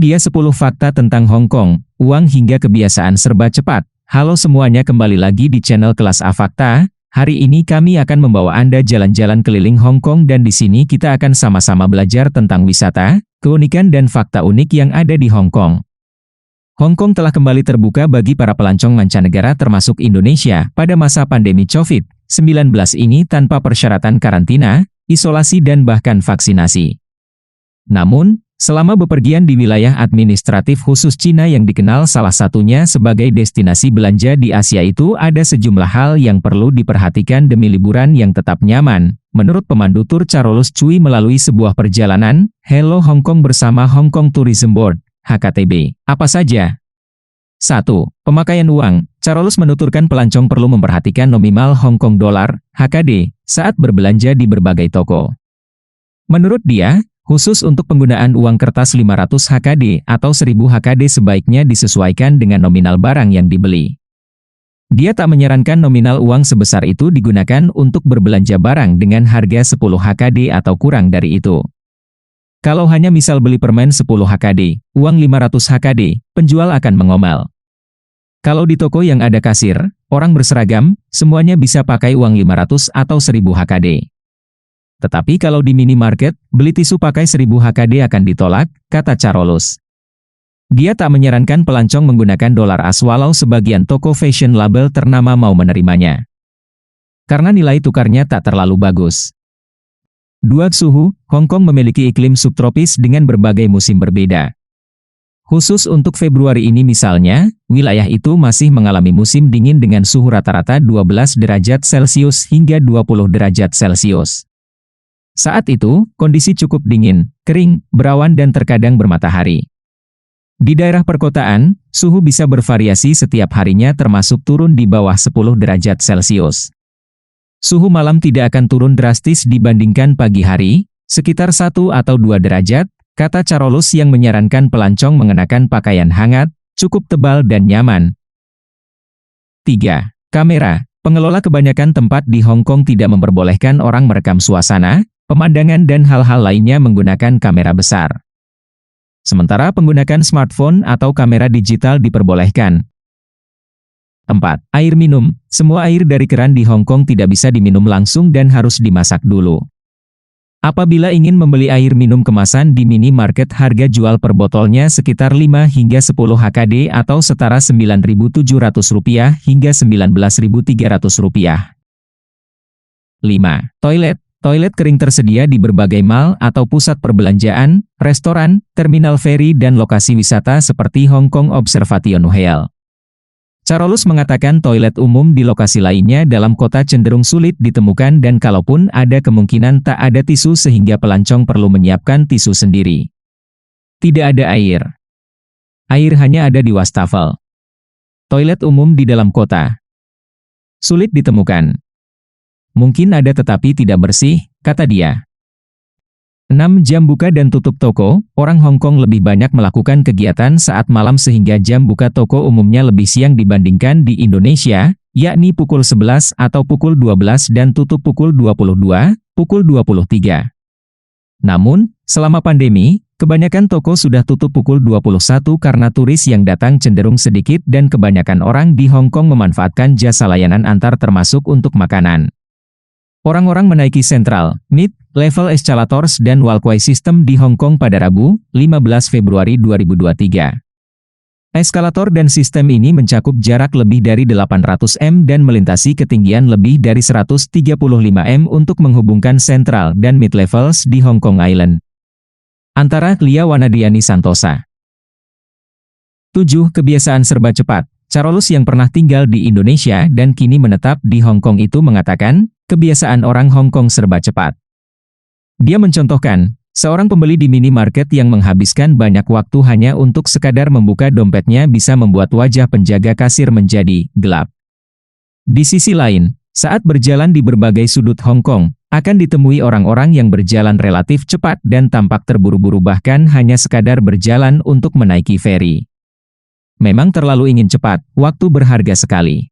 dia 10 fakta tentang Hong Kong, uang hingga kebiasaan serba cepat. Halo semuanya, kembali lagi di channel Kelas A Fakta. Hari ini kami akan membawa Anda jalan-jalan keliling Hong Kong dan di sini kita akan sama-sama belajar tentang wisata, keunikan dan fakta unik yang ada di Hong Kong. Hong Kong telah kembali terbuka bagi para pelancong mancanegara termasuk Indonesia pada masa pandemi COVID-19 ini tanpa persyaratan karantina, isolasi dan bahkan vaksinasi. Namun, selama bepergian di wilayah administratif khusus Cina yang dikenal salah satunya sebagai destinasi belanja di Asia itu ada sejumlah hal yang perlu diperhatikan demi liburan yang tetap nyaman. Menurut pemandu tur Carolus Cui melalui sebuah perjalanan, Hello Hong Kong bersama Hong Kong Tourism Board, HKTB. Apa saja? 1. Pemakaian uang. Carolus menuturkan pelancong perlu memperhatikan nominal Hong Kong dolar, HKD, saat berbelanja di berbagai toko. Menurut dia, khusus untuk penggunaan uang kertas 500 HKD atau 1000 HKD sebaiknya disesuaikan dengan nominal barang yang dibeli. Dia tak menyarankan nominal uang sebesar itu digunakan untuk berbelanja barang dengan harga 10 HKD atau kurang dari itu. Kalau hanya misal beli permen 10 HKD, uang 500 HKD, penjual akan mengomel. Kalau di toko yang ada kasir, orang berseragam, semuanya bisa pakai uang 500 atau 1000 HKD. Tetapi kalau di minimarket, beli tisu pakai 1000 HKD akan ditolak, kata Carolus. Dia tak menyarankan pelancong menggunakan dolar as walau sebagian toko fashion label ternama mau menerimanya. Karena nilai tukarnya tak terlalu bagus. 2. Suhu. Hong Kong memiliki iklim subtropis dengan berbagai musim berbeda. Khusus untuk Februari ini misalnya, wilayah itu masih mengalami musim dingin dengan suhu rata-rata 12 derajat Celcius hingga 20 derajat Celcius. Saat itu, kondisi cukup dingin, kering, berawan dan terkadang bermatahari. Di daerah perkotaan, suhu bisa bervariasi setiap harinya termasuk turun di bawah 10 derajat Celcius. Suhu malam tidak akan turun drastis dibandingkan pagi hari, sekitar 1 atau 2 derajat, kata Carolus yang menyarankan pelancong mengenakan pakaian hangat, cukup tebal dan nyaman. 3. Kamera. Pengelola kebanyakan tempat di Hong Kong tidak memperbolehkan orang merekam suasana, pemandangan dan hal-hal lainnya menggunakan kamera besar. Sementara penggunaan smartphone atau kamera digital diperbolehkan. 4. Air minum. Semua air dari keran di Hong Kong tidak bisa diminum langsung dan harus dimasak dulu. Apabila ingin membeli air minum kemasan di minimarket, harga jual per botolnya sekitar 5 hingga 10 HKD atau setara Rp9.700 hingga Rp19.300. 5. Toilet. Toilet kering tersedia di berbagai mall atau pusat perbelanjaan, restoran, terminal feri dan lokasi wisata seperti Hong Kong Observation Hall. Carolus mengatakan toilet umum di lokasi lainnya dalam kota cenderung sulit ditemukan dan kalaupun ada kemungkinan tak ada tisu sehingga pelancong perlu menyiapkan tisu sendiri. Tidak ada air. Air hanya ada di wastafel. Toilet umum di dalam kota sulit ditemukan. Mungkin ada tetapi tidak bersih, kata dia. 6. Jam buka dan tutup toko. Orang Hong Kong lebih banyak melakukan kegiatan saat malam sehingga jam buka toko umumnya lebih siang dibandingkan di Indonesia, yakni pukul 11 atau pukul 12 dan tutup pukul 22, pukul 23. Namun, selama pandemi, kebanyakan toko sudah tutup pukul 21 karena turis yang datang cenderung sedikit dan kebanyakan orang di Hong Kong memanfaatkan jasa layanan antar termasuk untuk makanan. Orang-orang menaiki Central, Mid-Level Escalators dan Walkway System di Hong Kong pada Rabu, 15 Februari 2023. Eskalator dan sistem ini mencakup jarak lebih dari 800 m dan melintasi ketinggian lebih dari 135 m untuk menghubungkan Central dan Mid-Levels di Hong Kong Island. Antara Lia Wanadiani Santosa. 7. Kebiasaan serba cepat. Carolus yang pernah tinggal di Indonesia dan kini menetap di Hong Kong itu mengatakan, kebiasaan orang Hong Kong serba cepat. Dia mencontohkan, seorang pembeli di minimarket yang menghabiskan banyak waktu hanya untuk sekadar membuka dompetnya bisa membuat wajah penjaga kasir menjadi gelap. Di sisi lain, saat berjalan di berbagai sudut Hong Kong, akan ditemui orang-orang yang berjalan relatif cepat dan tampak terburu-buru bahkan hanya sekadar berjalan untuk menaiki feri. Memang terlalu ingin cepat, waktu berharga sekali.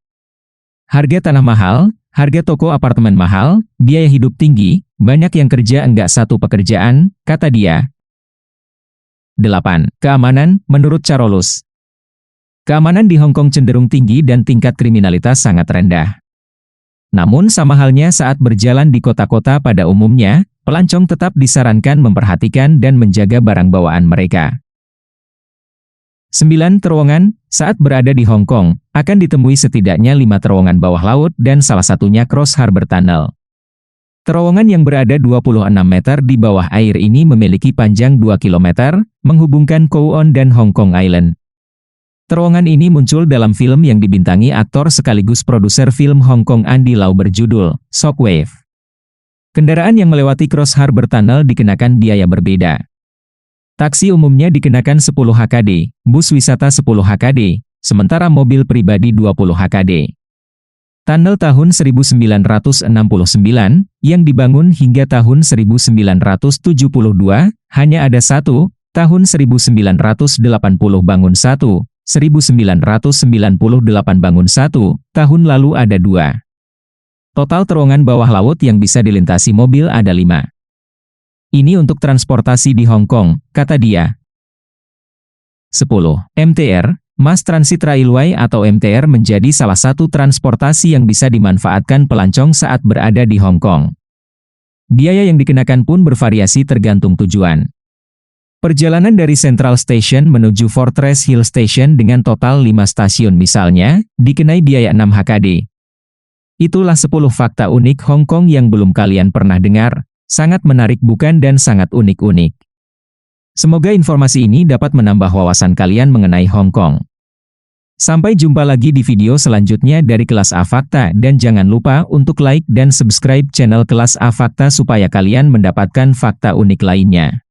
Harga tanah mahal, harga toko apartemen mahal, biaya hidup tinggi, banyak yang kerja enggak satu pekerjaan, kata dia. 8. Keamanan, menurut Carolus. Keamanan di Hong Kong cenderung tinggi dan tingkat kriminalitas sangat rendah. Namun sama halnya saat berjalan di kota-kota pada umumnya, pelancong tetap disarankan memperhatikan dan menjaga barang bawaan mereka. 9. Terowongan, saat berada di Hong Kong, akan ditemui setidaknya 5 terowongan bawah laut dan salah satunya Cross Harbour Tunnel. Terowongan yang berada 26 meter di bawah air ini memiliki panjang 2 km, menghubungkan Kowloon dan Hong Kong Island. Terowongan ini muncul dalam film yang dibintangi aktor sekaligus produser film Hong Kong Andy Lau berjudul Shockwave. Kendaraan yang melewati Cross Harbour Tunnel dikenakan biaya berbeda. Taksi umumnya dikenakan 10 HKD, bus wisata 10 HKD, sementara mobil pribadi 20 HKD. Tunnel tahun 1969, yang dibangun hingga tahun 1972, hanya ada satu, tahun 1980 bangun satu, 1998 bangun satu, tahun lalu ada 2. Total terowongan bawah laut yang bisa dilintasi mobil ada 5. Ini untuk transportasi di Hong Kong, kata dia. 10. MTR, Mass Transit Railway atau MTR menjadi salah satu transportasi yang bisa dimanfaatkan pelancong saat berada di Hong Kong. Biaya yang dikenakan pun bervariasi tergantung tujuan. Perjalanan dari Central Station menuju Fortress Hill Station dengan total 5 stasiun misalnya, dikenai biaya 6 HKD. Itulah 10 fakta unik Hong Kong yang belum kalian pernah dengar. Sangat menarik bukan dan sangat unik-unik. Semoga informasi ini dapat menambah wawasan kalian mengenai Hong Kong. Sampai jumpa lagi di video selanjutnya dari Kelas A Fakta dan jangan lupa untuk like dan subscribe channel Kelas A Fakta supaya kalian mendapatkan fakta unik lainnya.